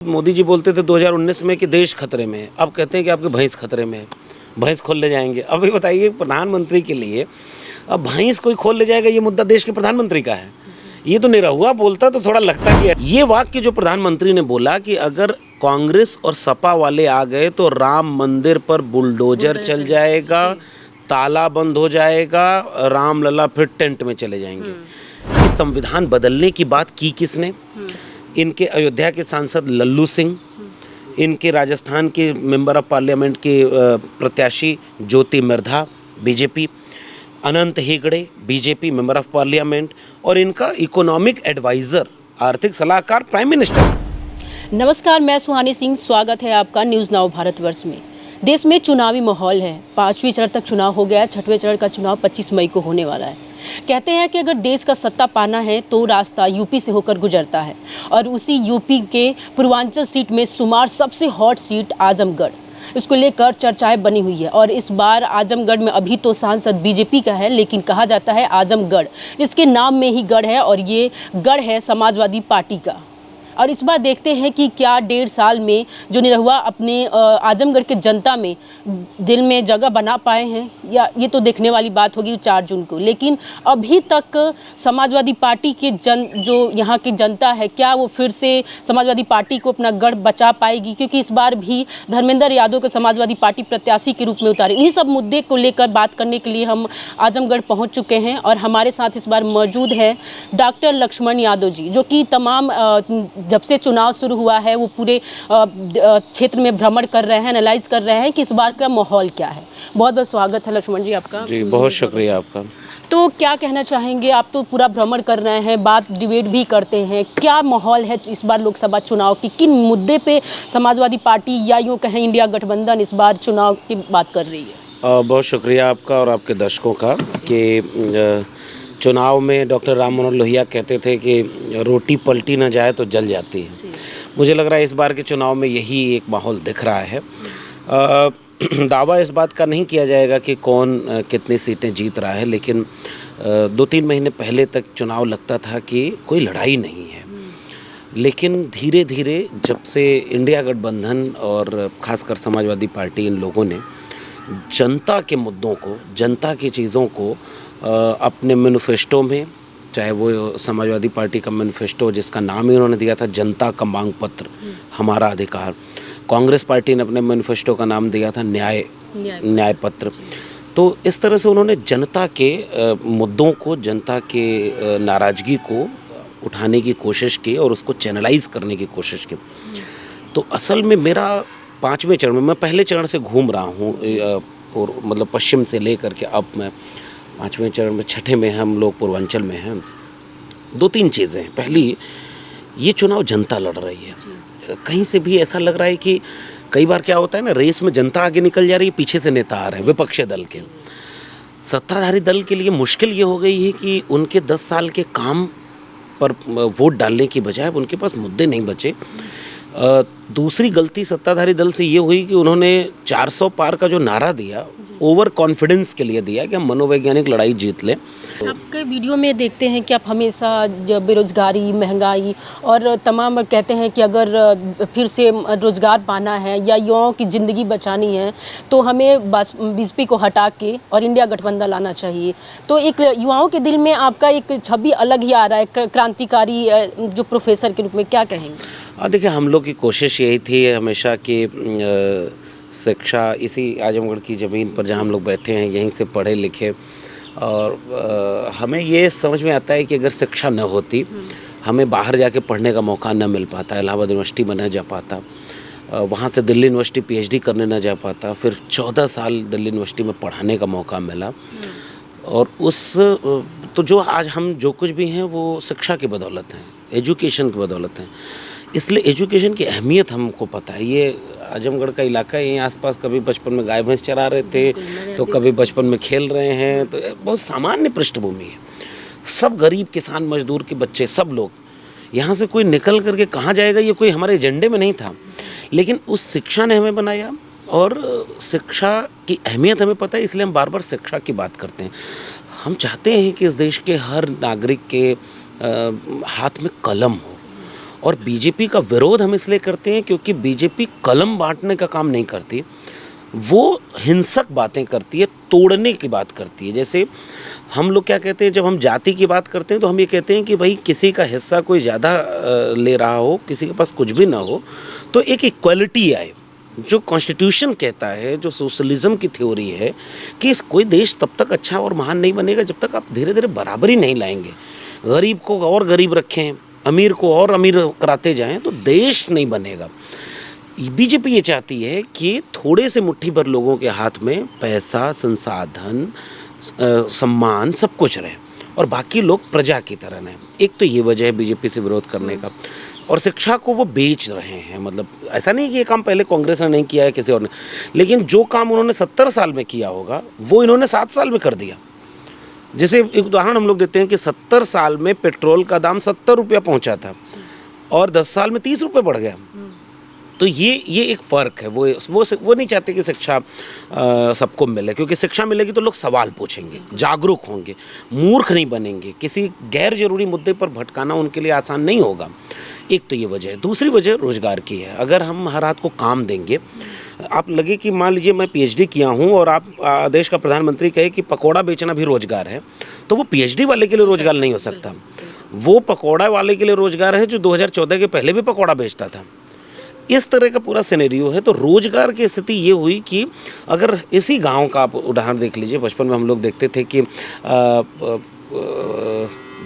मोदी जी बोलते थे 2019 में कि देश खतरे में है, अब कहते हैं कि आपकी भैंस खतरे में है, भैंस खोल ले जाएंगे। अब ये बताइए प्रधानमंत्री के लिए अब भैंस कोई खोल ले जाएगा, ये मुद्दा देश के प्रधानमंत्री का है। ये तो निरहुआ बोलता तो थोड़ा लगता कि ये वाक्य जो प्रधानमंत्री ने बोला कि अगर कांग्रेस और सपा वाले आ गए तो राम मंदिर पर बुलडोजर चल जाएगा, ताला बंद हो जाएगा, रामलला फिर टेंट में चले जाएंगे। इस संविधान बदलने की बात की किसने? इनके अयोध्या के सांसद लल्लू सिंह, इनके राजस्थान के मेंबर ऑफ पार्लियामेंट के प्रत्याशी Jyoti Mirdha BJP, Anant Hegde BJP member of parliament, और इनका इकोनॉमिक एडवाइज़र आर्थिक सलाहकार प्राइम मिनिस्टर। नमस्कार, मैं सुहानी सिंह। स्वागत है आपका न्यूज़ नाउ भारतवर्ष में। देश में चुनावी माहौल है। 5वीं चरण तक चुनाव हो गया है। 6वें चरण का चुनाव 25 मई को होने वाला है। कहते हैं कि अगर देश का सत्ता पाना है तो रास्ता यूपी से होकर गुजरता है, और उसी यूपी के पूर्वांचल सीट में शुमार सबसे हॉट सीट आजमगढ़, इसको लेकर चर्चाएं बनी हुई है। और इस बार आजमगढ़ में अभी तो सांसद बीजेपी का है, लेकिन कहा जाता है आजमगढ़, इसके नाम में ही गढ़ है, और ये गढ़ है समाजवादी पार्टी का। और इस बार देखते हैं कि क्या 1.5 साल में जो निरहुआ अपने आजमगढ़ के जनता में दिल में जगह बना पाए हैं, या ये तो देखने वाली बात होगी 4 जून को। लेकिन अभी तक समाजवादी पार्टी के जो यहाँ की जनता है, क्या वो फिर से समाजवादी पार्टी को अपना गढ़ बचा पाएगी? क्योंकि इस बार भी धर्मेंद्र यादव को समाजवादी पार्टी प्रत्याशी के रूप में उतारे। इन्हीं सब मुद्दे को लेकर बात करने के लिए हम आजमगढ़ पहुँच चुके हैं, और हमारे साथ इस बार मौजूद है डॉक्टर लक्ष्मण यादव जी, जो कि तमाम जब से चुनाव शुरू हुआ है वो पूरे क्षेत्र में भ्रमण कर रहे हैं, एनालाइज कर रहे हैं कि इस बार का माहौल क्या है। बहुत बहुत स्वागत है लक्ष्मण जी आपका। जी, बहुत शुक्रिया आपका। तो क्या कहना चाहेंगे? आप तो पूरा भ्रमण कर रहे हैं, बात डिबेट भी करते हैं, क्या माहौल है इस बार लोकसभा चुनाव की? किन मुद्दे पे समाजवादी पार्टी या यूँ कहें इंडिया गठबंधन इस बार चुनाव की बात कर रही है? बहुत शुक्रिया आपका और आपके दर्शकों का कि चुनाव में डॉक्टर राम मनोहर लोहिया कहते थे कि रोटी पलटी ना जाए तो जल जाती है। मुझे लग रहा है इस बार के चुनाव में यही एक माहौल दिख रहा है। दावा इस बात का नहीं किया जाएगा कि कौन कितनी सीटें जीत रहा है, लेकिन 2-3 महीने पहले तक चुनाव लगता था कि कोई लड़ाई नहीं है। लेकिन धीरे धीरे जब से इंडिया गठबंधन और ख़ासकर समाजवादी पार्टी, इन लोगों ने जनता के मुद्दों को, जनता की चीज़ों को अपने मैनिफेस्टो में, चाहे वो समाजवादी पार्टी का मैनिफेस्टो जिसका नाम ही उन्होंने दिया था जनता का मांग पत्र, हमारा अधिकार, कांग्रेस पार्टी ने अपने मैनिफेस्टो का नाम दिया था न्याय पत्र। तो इस तरह से उन्होंने जनता के मुद्दों को, जनता के नाराज़गी को उठाने की कोशिश की और उसको चैनलाइज करने की कोशिश की। तो असल में मेरा 5वें चरण में, मैं पहले चरण से घूम रहा हूँ, मतलब पश्चिम से लेकर के अब मैं 5वें चरण में, 6ठे में हम लोग पूर्वांचल में हैं। 2-3 चीज़ें हैं। पहली, ये चुनाव जनता लड़ रही है। कहीं से भी ऐसा लग रहा है कि कई बार क्या होता है ना, रेस में जनता आगे निकल जा रही है, पीछे से नेता आ रहे हैं विपक्षी दल के। सत्ताधारी दल के लिए मुश्किल ये हो गई है कि उनके 10 साल के काम पर वोट डालने की बजाय उनके पास मुद्दे नहीं बचे। दूसरी गलती सत्ताधारी दल से ये हुई कि उन्होंने 400 पार का जो नारा दिया, ओवर कॉन्फिडेंस के लिए दिया कि हम मनोवैज्ञानिक लड़ाई जीत लें। आपके वीडियो में देखते हैं कि आप हमेशा बेरोजगारी, महंगाई और तमाम कहते हैं कि अगर फिर से रोजगार पाना है या युवाओं की ज़िंदगी बचानी है तो हमें बीजेपी को हटा के और इंडिया गठबंधन लाना चाहिए। तो एक युवाओं के दिल में आपका एक छवि अलग ही आ रहा है, क्रांतिकारी जो प्रोफेसर के रूप में, क्या कहेंगे? देखिए, हम लोग की कोशिश यही थी हमेशा कि शिक्षा इसी आजमगढ़ की ज़मीन पर जहाँ हम लोग बैठे हैं, यहीं से पढ़े लिखे, और हमें ये समझ में आता है कि अगर शिक्षा न होती, हमें बाहर जाके पढ़ने का मौका न मिल पाता, इलाहाबाद यूनिवर्सिटी में न जा पाता, वहाँ से दिल्ली यूनिवर्सिटी पीएचडी करने न जा पाता, फिर 14 साल दिल्ली यूनिवर्सिटी में पढ़ाने का मौका मिला। और तो जो आज हम जो कुछ भी हैं वो शिक्षा की बदौलत हैं, एजुकेशन की बदौलत हैं। इसलिए एजुकेशन की अहमियत हमको पता है। ये आजमगढ़ का इलाका है, यहीं आसपास कभी बचपन में गाय भैंस चरा रहे थे, तो कभी बचपन में खेल रहे हैं, तो बहुत सामान्य पृष्ठभूमि है। सब गरीब किसान मजदूर के बच्चे, सब लोग यहाँ से कोई निकल करके कहाँ जाएगा, ये कोई हमारे एजेंडे में नहीं था, लेकिन उस शिक्षा ने हमें बनाया, और शिक्षा की अहमियत हमें पता है, इसलिए हम बार बार शिक्षा की बात करते हैं। हम चाहते हैं कि इस देश के हर नागरिक के हाथ में कलम हो, और बीजेपी का विरोध हम इसलिए करते हैं क्योंकि बीजेपी कलम बांटने का काम नहीं करती, वो हिंसक बातें करती है, तोड़ने की बात करती है। जैसे हम लोग क्या कहते हैं, जब हम जाति की बात करते हैं तो हम ये कहते हैं कि भाई किसी का हिस्सा कोई ज़्यादा ले रहा हो, किसी के पास कुछ भी ना हो, तो एक इक्वलिटी आए। जो कॉन्स्टिट्यूशन कहता है, जो सोशलिज्म की थ्योरी है कि कोई देश तब तक अच्छा और महान नहीं बनेगा जब तक आप धीरे धीरे बराबरी नहीं लाएंगे। गरीब को और गरीब रखें, अमीर को और अमीर कराते जाएं तो देश नहीं बनेगा। बीजेपी ये चाहती है कि थोड़े से मुट्ठी भर लोगों के हाथ में पैसा, संसाधन, सम्मान सब कुछ रहे और बाकी लोग प्रजा की तरह रहें। एक तो ये वजह है बीजेपी से विरोध करने का। और शिक्षा को वो बेच रहे हैं, मतलब ऐसा नहीं कि ये काम पहले कांग्रेस ने नहीं किया है, किसी और ने, लेकिन जो काम उन्होंने 70 साल में किया होगा वो इन्होंने 7 साल में कर दिया। जैसे एक उदाहरण हम लोग देते हैं कि 70 साल में पेट्रोल का दाम 70 रुपया पहुँचा था और 10 साल में 30 रुपये बढ़ गया। तो ये एक फ़र्क है। वो नहीं चाहते कि शिक्षा सबको मिले, क्योंकि शिक्षा मिलेगी तो लोग सवाल पूछेंगे, जागरूक होंगे, मूर्ख नहीं बनेंगे। किसी गैर जरूरी मुद्दे पर भटकाना उनके लिए आसान नहीं होगा। एक तो ये वजह है। दूसरी वजह रोज़गार की है। अगर हम हर हाथ को काम देंगे, आप लगे कि मान लीजिए मैं PhD किया हूँ और आप देश का प्रधानमंत्री कहे कि पकौड़ा बेचना भी रोज़गार है, तो वो PhD वाले के लिए रोज़गार नहीं हो सकता। वो पकौड़ा वाले के लिए रोज़गार है जो 2014 के पहले भी पकौड़ा बेचता था। इस तरह का पूरा सिनेरियो है। तो रोज़गार की स्थिति ये हुई कि अगर इसी गांव का आप उदाहरण देख लीजिए, बचपन में हम लोग देखते थे कि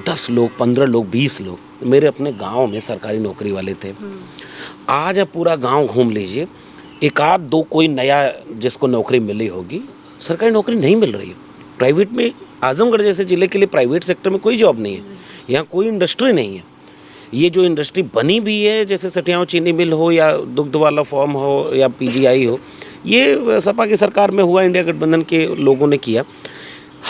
10 लोग, 15 लोग, 20 लोग मेरे अपने गांव में सरकारी नौकरी वाले थे। आज आप पूरा गांव घूम लीजिए, एक आध दो कोई नया जिसको नौकरी मिली होगी, सरकारी नौकरी नहीं मिल रही है। प्राइवेट में आजमगढ़ जैसे ज़िले के लिए प्राइवेट सेक्टर में कोई जॉब नहीं है, यहाँ कोई इंडस्ट्री नहीं है। ये जो इंडस्ट्री बनी भी है, जैसे सटियाओं चीनी मिल हो या दुग्ध वाला फॉर्म हो या PGI हो, ये सपा की सरकार में हुआ, इंडिया गठबंधन के लोगों ने किया।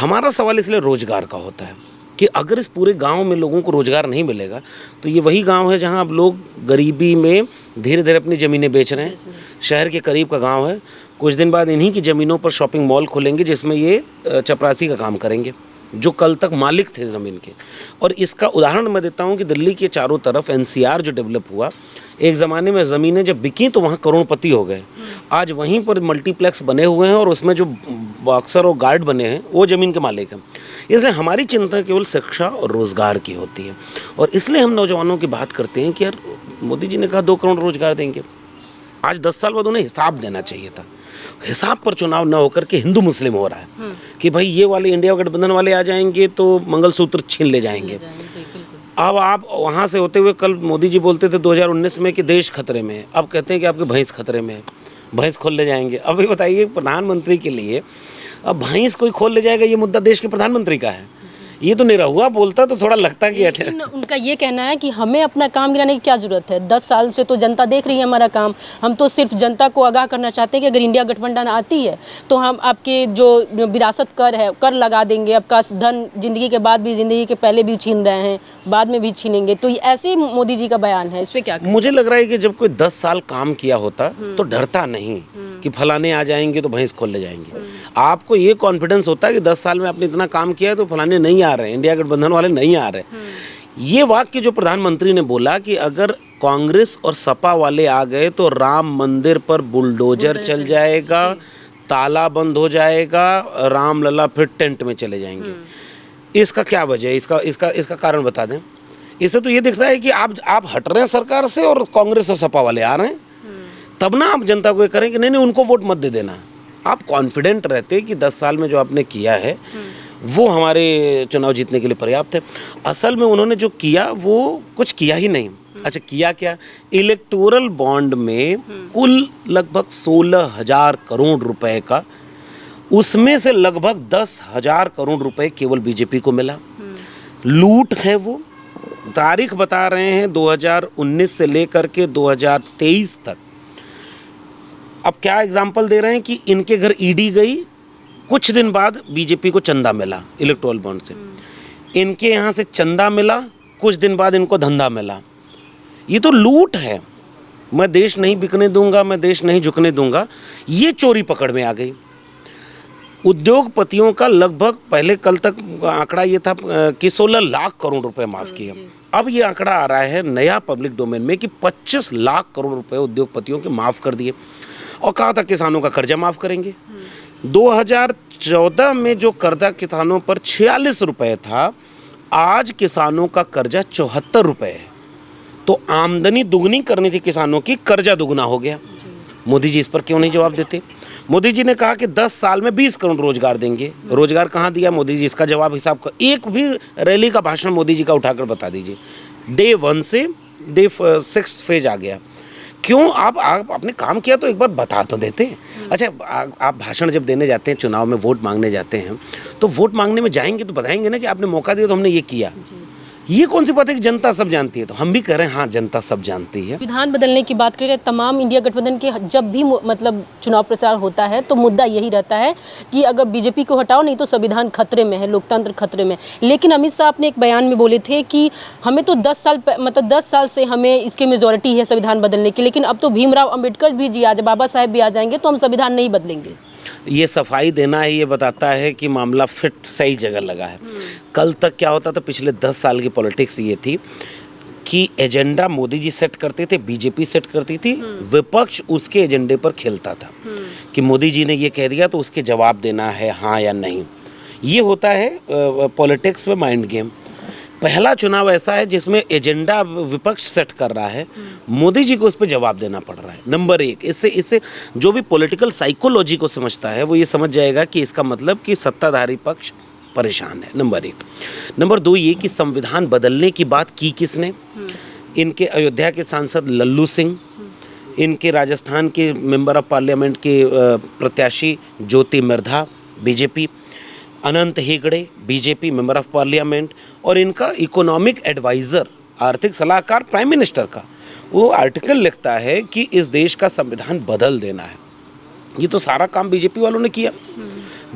हमारा सवाल इसलिए रोज़गार का होता है कि अगर इस पूरे गांव में लोगों को रोज़गार नहीं मिलेगा तो ये वही गांव है जहां अब लोग गरीबी में धीरे धीरे अपनी ज़मीनें बेच रहे हैं। शहर के करीब का गांव है, कुछ दिन बाद इन्हीं की ज़मीनों पर शॉपिंग मॉल खुलेंगे जिसमें ये चपरासी का काम करेंगे जो कल तक मालिक थे ज़मीन के। और इसका उदाहरण मैं देता हूँ कि दिल्ली के चारों तरफ NCR जो डेवलप हुआ, एक ज़माने में ज़मीनें जब बिकी तो वहाँ करोड़पति हो गए। आज वहीं पर मल्टीप्लेक्स बने हुए हैं और उसमें जो बॉक्सर और गार्ड बने हैं वो ज़मीन के मालिक हैं। इसलिए हमारी चिंता केवल शिक्षा और रोज़गार की होती है। और इसलिए हम नौजवानों की बात करते हैं कि यार मोदी जी ने कहा 2 करोड़ रोज़गार देंगे। आज 10 साल बाद उन्हें हिसाब देना चाहिए था। हिसाब पर चुनाव न होकर के हिंदू मुस्लिम हो रहा है कि भाई ये वाले इंडिया गठबंधन वाले आ जाएंगे तो मंगलसूत्र छीन ले जाएंगे। अब आप वहाँ से होते हुए कल मोदी जी बोलते थे 2019 में कि देश खतरे में है, अब कहते हैं कि आपकी भैंस खतरे में है, भैंस खोल ले जाएंगे। अब ये बताइए, प्रधानमंत्री के लिए अब भैंस कोई खोल ले जाएगा, ये मुद्दा देश के प्रधानमंत्री का है। ये तो निरहुआ बोलता तो थोड़ा लगता कि अच्छा। उनका ये कहना है कि हमें अपना काम गिराने की क्या जरूरत है, 10 साल से तो जनता देख रही है हमारा काम। हम तो सिर्फ जनता को आगाह करना चाहते हैं कि अगर इंडिया गठबंधन आती है तो हम आपके जो विरासत कर है, कर लगा देंगे। आपका धन जिंदगी के बाद भी, जिंदगी के पहले भी छीन रहे हैं, बाद में भी छीनेंगे। तो ऐसे मोदी जी का बयान है, इस पर क्या? मुझे लग रहा है कि जब कोई 10 साल काम किया होता तो डरता नहीं कि फलाने आ जाएंगे तो भैंस खोल ले जाएंगे। आपको ये कॉन्फिडेंस होता है कि 10 साल में आपने इतना काम किया है तो फलाने नहीं आ रहे, इंडिया गठबंधन वाले नहीं आ रहे। ये वाक्य जो प्रधानमंत्री ने बोला कि अगर कांग्रेस और सपा वाले आ गए तो राम मंदिर पर बुलडोजर चल जाएगा, ताला बंद हो जाएगा, रामलला फिर टेंट में चले जाएंगे। इसका क्या वजह है? इसका कारण बता दें। इससे तो ये दिखता है कि आप हट रहे हैं सरकार से और कांग्रेस और सपा वाले आ रहे हैं। तब ना आप जनता को ये करें कि नहीं उनको वोट मत दे देना। आप कॉन्फिडेंट रहते कि 10 साल में जो आपने किया है वो हमारे चुनाव जीतने के लिए पर्याप्त है। असल में उन्होंने जो किया वो कुछ किया ही नहीं। अच्छा, किया क्या? इलेक्टोरल बॉन्ड में कुल लगभग 16,000 करोड़ रुपए का, उसमें से लगभग 10,000 करोड़ रुपए केवल बीजेपी को मिला। लूट है वो। तारीख बता रहे हैं 2019 से लेकर के 2023 तक। अब क्या एग्जाम्पल दे रहे हैं कि इनके घर ईडी गई, कुछ दिन बाद बीजेपी को चंदा मिला इलेक्टोरल बॉन्ड से। इनके यहाँ से चंदा मिला, कुछ दिन बाद इनको धंधा मिला। ये तो लूट है। मैं देश नहीं बिकने दूंगा, मैं देश नहीं झुकने दूंगा, ये चोरी पकड़ में आ गई। उद्योगपतियों का लगभग, पहले कल तक आंकड़ा ये था कि 16 लाख करोड़ रुपए माफ़ किए। अब ये आंकड़ा आ रहा है नया पब्लिक डोमेन में कि 25 लाख करोड़ रुपए उद्योगपतियों के माफ़ कर दिए और कहा था किसानों का कर्जा माफ़ करेंगे। 2014 में जो कर्जा किसानों पर 46 रुपए था, आज किसानों का कर्जा 74 रुपए है। तो आमदनी दुगनी करनी थी किसानों की, कर्जा दुगना हो गया। मोदी जी इस पर क्यों नहीं जवाब देते? मोदी जी ने कहा कि 10 साल में 20 करोड़ रोजगार देंगे। रोजगार कहाँ दिया मोदी जी? इसका जवाब हिसाब का एक भी रैली का भाषण मोदी जी का उठाकर बता दीजिए। डे 1 से डे 6 फेज आ गया। क्यों? आप आपने काम किया तो एक बार बता तो देते। अच्छा, आप भाषण जब देने जाते हैं, चुनाव में वोट मांगने जाते हैं, तो वोट मांगने में जाएंगे तो बताएंगे ना कि आपने मौका दिया तो हमने ये किया। ये कौन सी बात है कि जनता सब जानती है? तो हम भी कह रहे हैं हाँ, जनता सब जानती है। विधान बदलने की बात करें, तमाम इंडिया गठबंधन के जब भी मतलब चुनाव प्रचार होता है तो मुद्दा यही रहता है कि अगर बीजेपी को हटाओ, नहीं तो संविधान खतरे में है, लोकतंत्र खतरे में। लेकिन अमित शाह अपने एक बयान में बोले थे कि हमें तो 10 साल से हमें इसकी मेजोरिटी है संविधान बदलने की, लेकिन अब तो भीमराव अम्बेडकर भी जी आज, बाबा साहेब भी आ जाएंगे तो हम संविधान नहीं बदलेंगे। ये सफाई देना है, ये बताता है कि मामला फिट सही जगह लगा है। कल तक क्या होता था? पिछले 10 साल की पॉलिटिक्स ये थी कि एजेंडा मोदी जी सेट करते थे, बीजेपी सेट करती थी, विपक्ष उसके एजेंडे पर खेलता था कि मोदी जी ने ये कह दिया तो उसके जवाब देना है हाँ या नहीं। ये होता है पॉलिटिक्स में माइंड गेम। पहला चुनाव ऐसा है जिसमें एजेंडा विपक्ष सेट कर रहा है, मोदी जी को उस पर जवाब देना पड़ रहा है। नंबर एक, इससे जो भी पॉलिटिकल साइकोलॉजी को समझता है वो ये समझ जाएगा कि इसका मतलब कि सत्ताधारी पक्ष परेशान है। नंबर एक। नंबर दो ये कि संविधान बदलने की बात की किसने? इनके अयोध्या के सांसद लल्लू सिंह, इनके राजस्थान के मेंबर ऑफ पार्लियामेंट के प्रत्याशी Jyoti Mirdha BJP, Anant Hegde BJP member of parliament, और इनका इकोनॉमिक एडवाइज़र आर्थिक सलाहकार प्राइम मिनिस्टर का वो आर्टिकल लिखता है कि इस देश का संविधान बदल देना है। ये तो सारा काम बीजेपी वालों ने किया।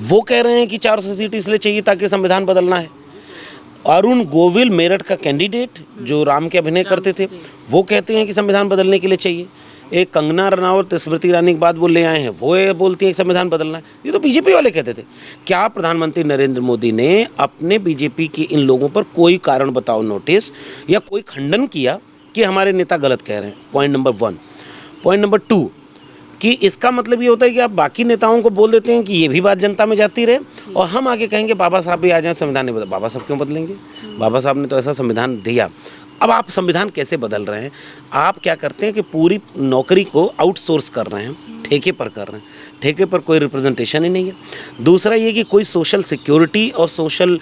वो कह रहे हैं कि 400 सीट इसलिए चाहिए ताकि संविधान बदलना है। अरुण गोविल मेरठ का कैंडिडेट जो राम के अभिनय करते थे, वो कहते हैं कि संविधान बदलने के लिए चाहिए। एक कंगना रनावत स्मृति ईरानी के बाद वो ले आए हैं, वो ये बोलती हैं कि संविधान बदलना है। ये तो बीजेपी वाले कहते थे। क्या प्रधानमंत्री नरेंद्र मोदी ने अपने बीजेपी के इन लोगों पर कोई कारण बताओ नोटिस या कोई खंडन किया कि हमारे नेता गलत कह रहे हैं? Point number 1। पॉइंट नंबर 2 कि इसका मतलब ये होता है कि आप बाकी नेताओं को बोल देते हैं कि ये भी बात जनता में जाती रहे और हम आगे कहेंगे बाबा साहब भी आ जाए, संविधान नहीं बदल। बाबा साहब क्यों बदलेंगे? बाबा साहब ने तो ऐसा संविधान दिया। अब आप संविधान कैसे बदल रहे हैं? आप क्या करते हैं कि पूरी नौकरी को आउटसोर्स कर रहे हैं, ठेके पर कर रहे हैं। ठेके पर कोई रिप्रेजेंटेशन ही नहीं है। दूसरा ये कि कोई सोशल सिक्योरिटी और सोशल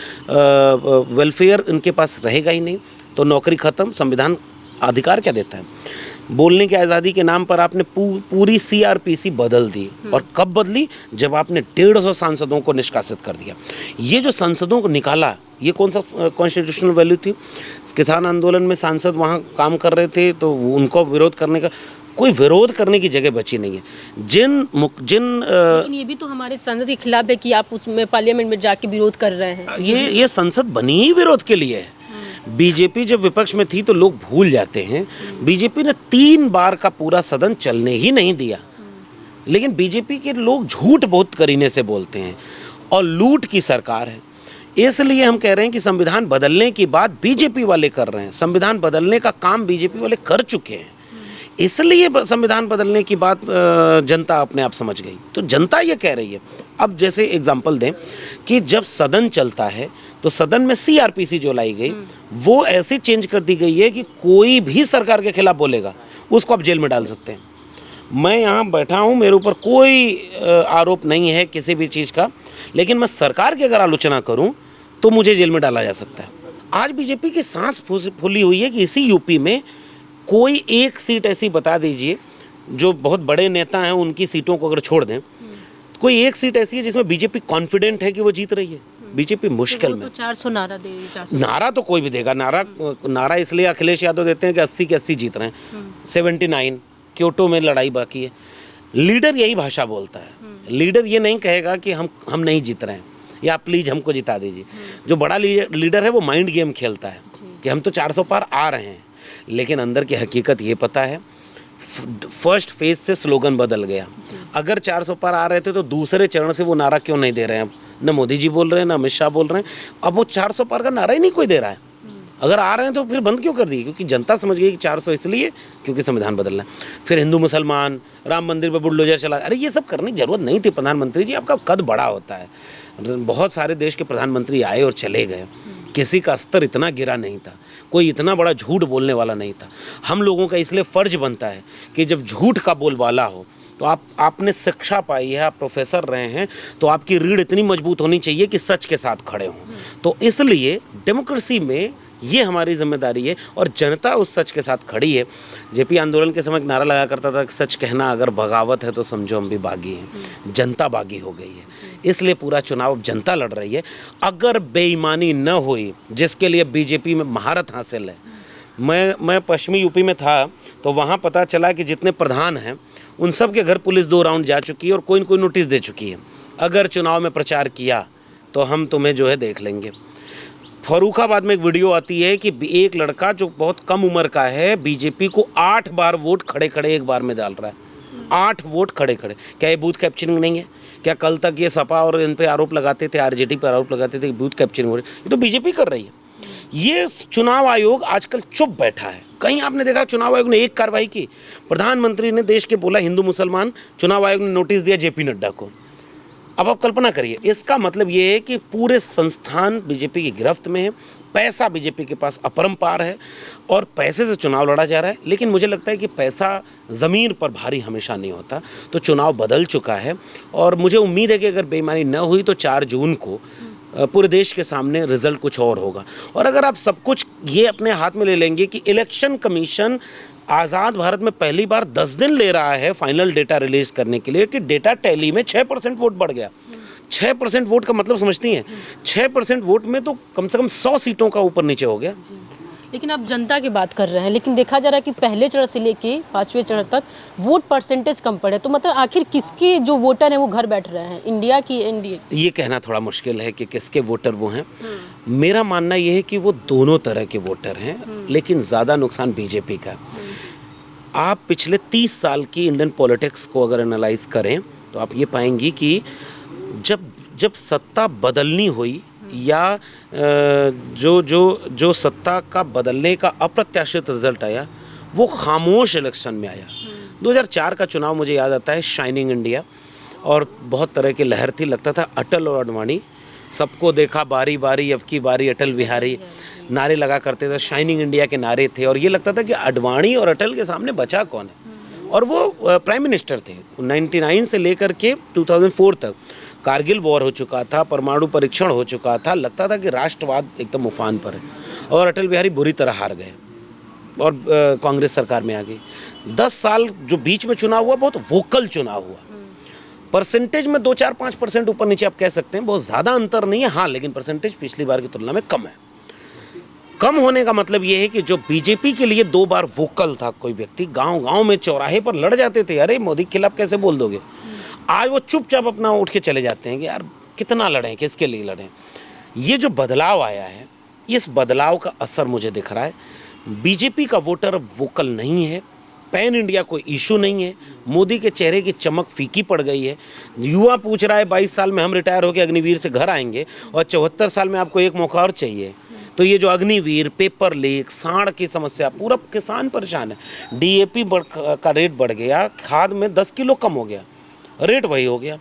वेलफेयर इनके पास रहेगा ही नहीं, तो नौकरी ख़त्म। संविधान अधिकार क्या देता है? बोलने की आज़ादी के नाम पर आपने पूरी सीआरपीसी बदल दी। और कब बदली? जब आपने 150 सांसदों को निष्कासित कर दिया। ये जो सांसदों को निकाला, ये कौन सा कॉन्स्टिट्यूशनल वैल्यू थी? किसान आंदोलन में सांसद वहाँ काम कर रहे थे तो उनको विरोध करने का कोई विरोध करने की जगह बची नहीं है। लेकिन ये भी तो हमारे संसद के खिलाफ है कि आप उसमें पार्लियामेंट में जाके विरोध कर रहे हैं। ये संसद बनी ही विरोध के लिए है। बीजेपी जब विपक्ष में थी तो लोग भूल जाते हैं, बीजेपी ने 3 बार का पूरा सदन चलने ही नहीं दिया। लेकिन बीजेपी के लोग झूठ बहुत करीने से बोलते हैं और लूट की सरकार है। इसलिए हम कह रहे हैं कि संविधान बदलने की बात बीजेपी वाले कर रहे हैं। संविधान बदलने का काम बीजेपी वाले कर चुके हैं, इसलिए संविधान बदलने की बात जनता अपने आप समझ गई। तो जनता ये कह रही है। अब जैसे एग्जाम्पल दें कि जब सदन चलता है तो सदन में सीआरपीसी जो लाई गई वो ऐसे चेंज कर दी गई है कि कोई भी सरकार के खिलाफ बोलेगा उसको आप जेल में डाल सकते हैं। मैं यहाँ बैठा हूँ, मेरे ऊपर कोई आरोप नहीं है किसी भी चीज़ का, लेकिन मैं सरकार की अगर आलोचना करूँ तो मुझे जेल में डाला जा सकता है। आज बीजेपी की सांस फूली हुई है कि इसी यूपी में कोई एक सीट ऐसी बता दीजिए, जो बहुत बड़े नेता हैं उनकी सीटों को अगर छोड़ दें, कोई एक सीट ऐसी है जिसमें बीजेपी कॉन्फिडेंट है कि वो जीत रही है। बीजेपी मुश्किल में। तो 400 नारा दे, 400 नारा तो कोई भी देगा। नारा इसलिए अखिलेश यादव देते हैं कि 80 के 80 जीत रहे हैं, 79 क्योटो में लड़ाई बाकी है। लीडर यही भाषा बोलता है। लीडर ये नहीं कहेगा कि हम नहीं जीत रहे हैं या प्लीज हमको जिता दीजिए। जो बड़ा लीडर है वो माइंड गेम खेलता है कि हम तो 400 पार आ रहे हैं, लेकिन अंदर की हकीकत ये पता है। फर्स्ट फेज से स्लोगन बदल गया। अगर 400 पार आ रहे थे तो दूसरे चरण से वो नारा क्यों नहीं दे रहे हैं? न मोदी जी बोल रहे हैं, न अमित शाह बोल रहे हैं। अब वो 400 पार का नारा ही नहीं कोई दे रहा है। अगर आ रहे हैं तो फिर बंद क्यों कर दिए? क्योंकि जनता समझ गई कि 400 इसलिए क्योंकि संविधान बदलना है। फिर हिंदू मुसलमान, राम मंदिर पर बुलडोजर चला, अरे ये सब करने की जरूरत नहीं थी। प्रधानमंत्री जी, आपका कद बड़ा होता है, बहुत सारे देश के प्रधानमंत्री आए और चले गए, किसी का स्तर इतना गिरा नहीं था, कोई इतना बड़ा झूठ बोलने वाला नहीं था। हम लोगों का इसलिए फ़र्ज बनता है कि जब झूठ का बोलबाला हो तो आपने शिक्षा पाई है, आप प्रोफेसर रहे हैं, तो आपकी रीढ़ इतनी मजबूत होनी चाहिए कि सच के साथ खड़े हों। तो इसलिए डेमोक्रेसी में ये हमारी जिम्मेदारी है और जनता उस सच के साथ खड़ी है। जेपी आंदोलन के समय एक नारा लगा करता था कि सच कहना अगर बगावत है तो समझो हम भी बागी हैं। जनता बागी हो गई है, इसलिए पूरा चुनाव अब जनता लड़ रही है। अगर बेईमानी न हुई, जिसके लिए बीजेपी में महारत हासिल है, मैं पश्चिमी यूपी में था तो वहाँ पता चला कि जितने प्रधान हैं उन सब के घर पुलिस 2 राउंड जा चुकी है और कोई न कोई नोटिस दे चुकी है, अगर चुनाव में प्रचार किया तो हम तुम्हें जो है देख लेंगे। फर्रुखाबाद में एक वीडियो आती है कि एक लड़का जो बहुत कम उम्र का है बीजेपी को 8 बार वोट खड़े खड़े एक बार में डाल रहा है। 8 वोट खड़े खड़े। क्या ये बूथ कैप्चरिंग नहीं है? क्या कल तक ये सपा और इन पे आरोप लगाते थे, आरजेडी पर आरोप लगाते थे कि बूथ कैप्चरिंग हो रही है? ये तो बीजेपी कर रही है। ये चुनाव आयोग आजकल चुप बैठा है। कहीं आपने देखा चुनाव आयोग ने एक कार्रवाई की? प्रधानमंत्री ने देश के बोला हिंदू मुसलमान, चुनाव आयोग ने नोटिस दिया जेपी नड्डा को। अब आप कल्पना करिए, इसका मतलब ये है कि पूरे संस्थान बीजेपी की गिरफ्त में है, पैसा बीजेपी के पास अपरंपार है और पैसे से चुनाव लड़ा जा रहा है। लेकिन मुझे लगता है कि पैसा ज़मीन पर भारी हमेशा नहीं होता, तो चुनाव बदल चुका है और मुझे उम्मीद है कि अगर बेईमानी न हुई तो 4 जून को पूरे देश के सामने रिजल्ट कुछ और होगा। और अगर आप सब कुछ ये अपने हाथ में ले लेंगे कि इलेक्शन कमीशन आज़ाद भारत में पहली बार 10 दिन ले रहा है फाइनल डेटा रिलीज करने के लिए, कि डेटा टैली में 6% वोट बढ़ गया। 6% वोट का मतलब समझती हैं? 6% वोट में तो कम से कम 100 सीटों का ऊपर नीचे हो गया। लेकिन आप जनता की बात कर रहे हैं, लेकिन देखा जा रहा है कि पहले चरण से लेके 5वें चरण तक वोट परसेंटेज कम पड़े, तो मतलब आखिर किसके जो वोटर हैं वो घर बैठ रहे हैं, इंडिया की एनडीए? ये कहना थोड़ा मुश्किल है कि किसके वोटर वो हैं। मेरा मानना ये है कि वो दोनों तरह के वोटर हैं, लेकिन ज़्यादा नुकसान बीजेपी का। आप पिछले 30 साल की इंडियन पॉलिटिक्स को अगर एनालाइज करें तो आप ये पाएंगी कि जब सत्ता बदलनी हुई या जो सत्ता का बदलने का अप्रत्याशित रिजल्ट आया, वो खामोश इलेक्शन में आया। 2004 का चुनाव मुझे याद आता है, शाइनिंग इंडिया, और बहुत तरह की लहर थी। लगता था अटल और अडवाणी, सबको देखा बारी बारी अब की बारी अटल बिहारी, नारे लगा करते थे, शाइनिंग इंडिया के नारे थे। और ये लगता था कि अडवाणी और अटल के सामने बचा कौन है। और वो प्राइम मिनिस्टर थे 99 से लेकर के 2004 तक। कारगिल वॉर हो चुका था, परमाणु परीक्षण हो चुका था, लगता था कि राष्ट्रवाद एकदम उफान पर है। और अटल बिहारी बुरी तरह हार गए और कांग्रेस सरकार में आ गई। 10 साल जो बीच में चुनाव हुआ, बहुत वोकल चुनाव हुआ। परसेंटेज में 2-4-5% ऊपर नीचे आप कह सकते हैं, बहुत ज़्यादा अंतर नहीं है, हाँ, लेकिन परसेंटेज पिछली बार की तुलना में कम है। कम होने का मतलब ये है कि जो बीजेपी के लिए 2 बार वोकल था कोई व्यक्ति, गांव-गांव में चौराहे पर लड़ जाते थे, अरे मोदी के खिलाफ कैसे बोल दोगे, आज वो चुपचाप अपना उठ के चले जाते हैं कि यार कितना लड़ें, किसके लिए लड़ें। ये जो बदलाव आया है, इस बदलाव का असर मुझे दिख रहा है। बीजेपी का वोटर अब वोकल नहीं है, पैन इंडिया कोई इशू नहीं है, मोदी के चेहरे की चमक फीकी पड़ गई है। युवा पूछ रहा है 22 साल में हम रिटायर होकर अग्निवीर से घर आएंगे और 74 साल में आपको एक मौका और चाहिए। तो ये जो अग्निवीर, पेपर लीक, सांड की समस्या, पूरा किसान परेशान है। डीएपी का रेट बढ़ गया, खाद में 10 किलो कम हो गया, रेट वही हो गया।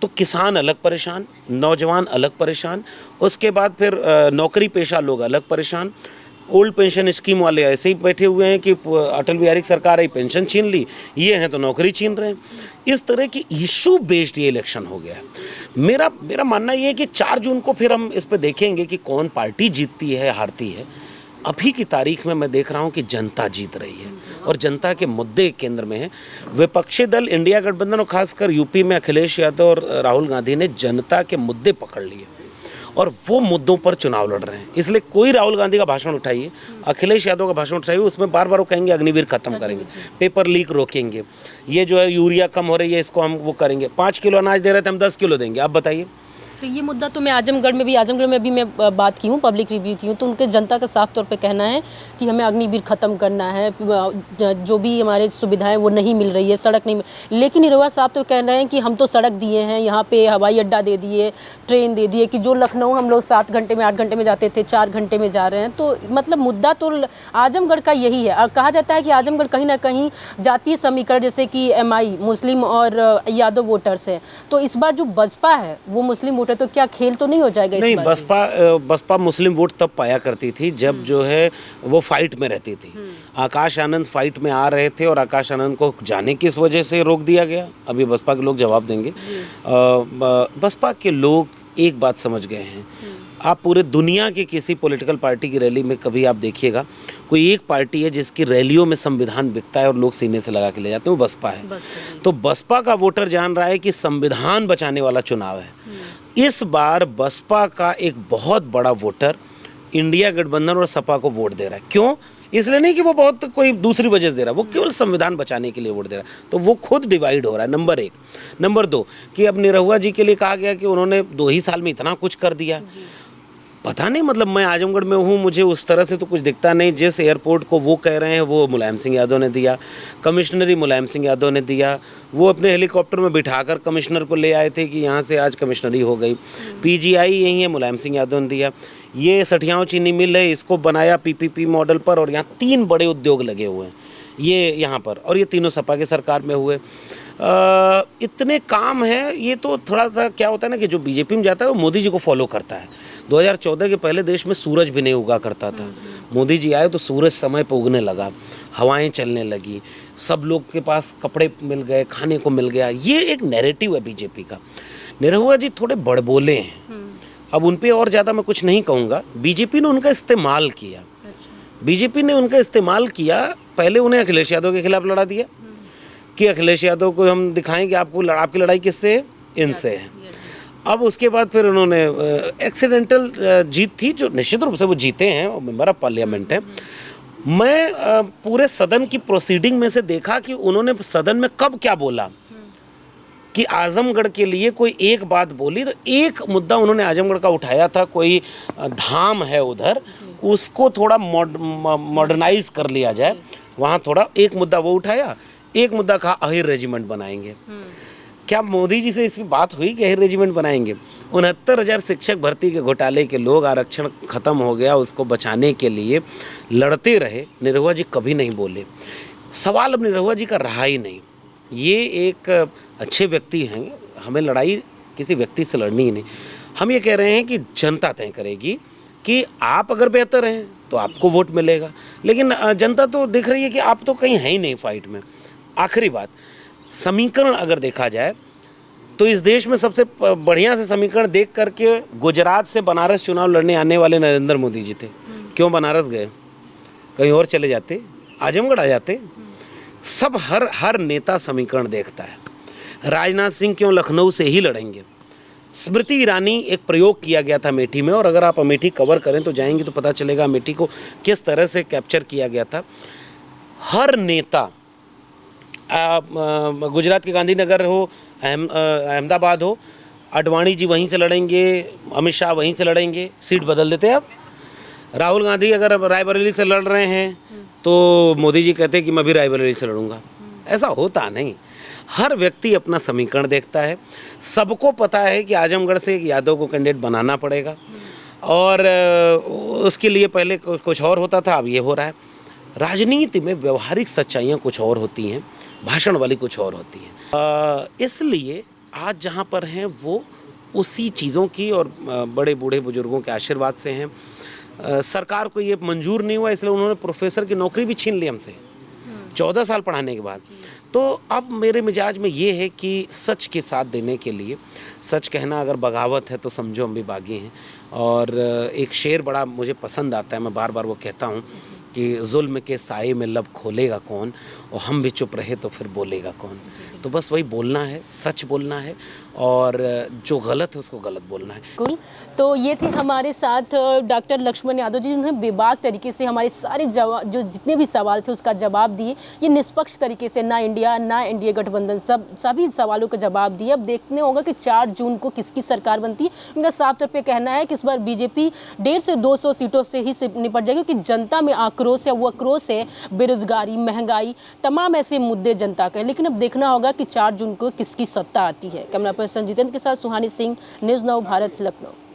तो किसान अलग परेशान, नौजवान अलग परेशान, उसके बाद फिर नौकरी पेशा लोग अलग परेशान। ओल्ड पेंशन स्कीम वाले ऐसे ही बैठे हुए हैं कि अटल बिहारी की सरकार आई, पेंशन छीन ली, ये हैं तो नौकरी छीन रहे हैं। इस तरह की इशू बेस्ड ये इलेक्शन हो गया है। मेरा मानना ये है कि 4 जून को फिर हम इस पर देखेंगे कि कौन पार्टी जीतती है, हारती है। अभी की तारीख में मैं देख रहा हूँ कि जनता जीत रही है और जनता के मुद्दे केंद्र में है। विपक्षी दल इंडिया गठबंधन और खासकर यूपी में अखिलेश यादव और राहुल गांधी ने जनता के मुद्दे पकड़ लिए और वो मुद्दों पर चुनाव लड़ रहे हैं। इसलिए कोई राहुल गांधी का भाषण उठाइए, अखिलेश यादव का भाषण उठाइए, उसमें बार बार वो कहेंगे अग्निवीर खत्म करेंगे, पेपर लीक रोकेंगे, ये जो है यूरिया कम हो रही है इसको हम वो करेंगे, 5 किलो अनाज दे रहे थे हम 10 किलो देंगे। आप बताइए, तो ये मुद्दा तो मैं आजमगढ़ में भी मैं बात की हूँ, पब्लिक रिव्यू की हूँ, तो उनके जनता का साफ तौर पे कहना है कि हमें अग्निवीर ख़त्म करना है, जो भी हमारे सुविधाएं वो नहीं मिल रही है, सड़क नहीं लेकिन निरहुआ साहब तो कह रहे हैं कि हम तो सड़क दिए हैं, यहाँ पे हवाई अड्डा दे दिए, ट्रेन दे दिए, कि जो लखनऊ हम लोग 7 घंटे में 8 घंटे में जाते थे 4 घंटे में जा रहे हैं। तो मतलब मुद्दा तो आजमगढ़ का यही है। और कहा जाता है कि आजमगढ़ कहीं ना कहीं जातीय समीकरण, जैसे कि एमआई मुस्लिम और यादव वोटर्स हैं, तो इस बार जो बसपा है वो मुस्लिम वोटर, तो क्या खेल तो नहीं हो जाएगा? नहीं, बसपा मुस्लिम वोट तब पाया करती थी जब जो है वो फाइट में रहती थी। आकाश आनंद फाइट में आ रहे थे और आकाश आनंद को जाने किस वजह से रोक दिया गया, अभी बसपा के लोग जवाब देंगे। बसपा के लोग एक बात समझ गए हैं। आप पूरे दुनिया के किसी पॉलिटिकल पार्टी की रैली में कभी आप देखिएगा, कोई एक पार्टी है जिसकी रैलियों में संविधान बिकता है और लोग सीने से लगा के ले जाते हैं, वो बसपा है। तो बसपा का वोटर जान रहा है कि संविधान बचाने वाला चुनाव है। इस बार बसपा का एक बहुत बड़ा वोटर इंडिया गठबंधन और सपा को वोट दे रहा है। क्यों? इसलिए नहीं कि वो बहुत कोई दूसरी वजह से दे रहा है, वो केवल संविधान बचाने के लिए वोट दे रहा है। तो वो खुद डिवाइड हो रहा है, नंबर 1। नंबर 2 कि अब निरहुआ जी के लिए कहा गया कि उन्होंने 2 ही साल में इतना कुछ कर दिया। पता नहीं, मतलब मैं आजमगढ़ में हूँ, मुझे उस तरह से तो कुछ दिखता नहीं। जिस एयरपोर्ट को वो कह रहे हैं वो मुलायम सिंह यादव ने दिया, कमिश्नरी मुलायम सिंह यादव ने दिया। वो अपने हेलीकॉप्टर में बिठाकर कमिश्नर को ले आए थे कि यहाँ से आज कमिश्नरी हो गई। पीजीआई यही है, मुलायम सिंह यादव ने दिया। ये सठियाओं चीनी मिल है, इसको बनाया पीपीपी मॉडल पर, और यहाँ 3 बड़े उद्योग लगे हुए हैं ये यहाँ पर, और ये तीनों सपा की सरकार में हुए। इतने काम हैं। ये तो थोड़ा सा क्या होता है ना कि जो बीजेपी में जाता है वो मोदी जी को फॉलो करता है। 2014 के पहले देश में सूरज भी नहीं उगा करता था। मोदी जी आए तो सूरज समय पर उगने लगा, हवाएं चलने लगी, सब लोग के पास कपड़े मिल गए, खाने को मिल गया। ये एक नैरेटिव है बीजेपी का। निरहुआ जी थोड़े बड़बोले हैं। अब उन पे और ज़्यादा मैं कुछ नहीं कहूँगा। बीजेपी ने उनका इस्तेमाल किया। बीजेपी ने उनका इस्तेमाल किया। पहले उन्हें अखिलेश यादव के खिलाफ लड़ा दिया कि अखिलेश यादव को हम दिखाएं कि आपकी लड़ाई किससे है, इनसे है। अब उसके बाद फिर उन्होंने एक्सीडेंटल जीत थी, जो निश्चित रूप से वो जीते हैं और मेंबर ऑफ पार्लियामेंट है। मैं पूरे सदन की प्रोसीडिंग में से देखा कि उन्होंने सदन में कब क्या बोला, कि आजमगढ़ के लिए कोई एक बात बोली। तो एक मुद्दा उन्होंने आजमगढ़ का उठाया था, कोई धाम है उधर, उसको थोड़ा मॉडर्नाइज कर लिया जाए, वहाँ थोड़ा एक मुद्दा वो उठाया। एक मुद्दा कहा अहिर रेजिमेंट बनाएंगे। क्या मोदी जी से इसकी बात हुई कि अहिर रेजिमेंट बनाएंगे? 69,000 शिक्षक भर्ती के घोटाले के लोग, आरक्षण खत्म हो गया, उसको बचाने के लिए लड़ते रहे। निरहुआ जी कभी नहीं बोले। सवाल अब निरहुआ जी का रहा ही नहीं। ये एक अच्छे व्यक्ति हैं, हमें लड़ाई किसी व्यक्ति से लड़नी ही नहीं। हम ये कह रहे हैं कि जनता तय करेगी कि आप अगर बेहतर हैं तो आपको वोट मिलेगा, लेकिन जनता तो देख रही है कि आप तो कहीं है ही नहीं फाइट में। आखिरी बात, समीकरण अगर देखा जाए तो इस देश में सबसे बढ़िया से समीकरण देख करके गुजरात से बनारस चुनाव लड़ने आने वाले नरेंद्र मोदी जी थे। क्यों बनारस गए? कहीं और चले जाते, आजमगढ़ आ जाते। सब हर नेता समीकरण देखता है। राजनाथ सिंह क्यों लखनऊ से ही लड़ेंगे? स्मृति ईरानी, एक प्रयोग किया गया था अमेठी में, और अगर आप अमेठी कवर करें तो जाएंगे तो पता चलेगा अमेठी को किस तरह से कैप्चर किया गया था। हर नेता, गुजरात के गांधीनगर हो, अहमदाबाद हो, आडवाणी जी वहीं से लड़ेंगे, अमित शाह वहीं से लड़ेंगे, सीट बदल देते हैं। अब राहुल गांधी अगर रायबरेली से लड़ रहे हैं तो मोदी जी कहते हैं कि मैं भी रायबरेली से लड़ूंगा। ऐसा होता नहीं। हर व्यक्ति अपना समीकरण देखता है। सबको पता है कि आजमगढ़ से एक यादव को कैंडिडेट बनाना पड़ेगा, और उसके लिए पहले कुछ और होता था, अब ये हो रहा है। राजनीति में व्यवहारिक सच्चाइयाँ कुछ और होती हैं, भाषण वाली कुछ और होती हैं। इसलिए आज जहाँ पर हैं वो उसी चीज़ों की और बड़े बूढ़े बुजुर्गों के आशीर्वाद से हैं। सरकार को ये मंजूर नहीं हुआ, इसलिए उन्होंने प्रोफेसर की नौकरी भी छीन ली हमसे 14 साल पढ़ाने के बाद। तो अब मेरे मिजाज में ये है कि सच के साथ देने के लिए, सच कहना अगर बगावत है तो समझो हम भी बागी हैं। और एक शेर बड़ा मुझे पसंद आता है, मैं बार बार वो कहता हूँ कि जुल्म के साए में लब खोलेगा कौन, और हम भी चुप रहे तो फिर बोलेगा कौन। तो बस वही बोलना है, सच बोलना है, और जो गलत है उसको गलत बोलना है। बिल्कुल। तो ये थे हमारे साथ डॉक्टर लक्ष्मण यादव जी, जिन्होंने बेबाक तरीके से हमारे सारे जो जितने भी सवाल थे उसका जवाब दिए। ये निष्पक्ष तरीके से ना इंडिया ना एनडीए गठबंधन सभी सवालों का जवाब दिए। अब देखने होगा कि 4 जून को किसकी सरकार बनती है। उनका साफ तौर पे कहना है कि इस बार बीजेपी 150 से 200 सीटों से ही निपट जाएगी, क्योंकि जनता में आक्रोश है, वो आक्रोश है बेरोजगारी, महंगाई, तमाम ऐसे मुद्दे जनता का है। लेकिन अब देखना होगा कि 4 जून को किसकी सत्ता आती है। कैमरा पर्सन जितेंद्र के साथ सुहानी सिंह, न्यूज़ नाउ भारत, लखनऊ।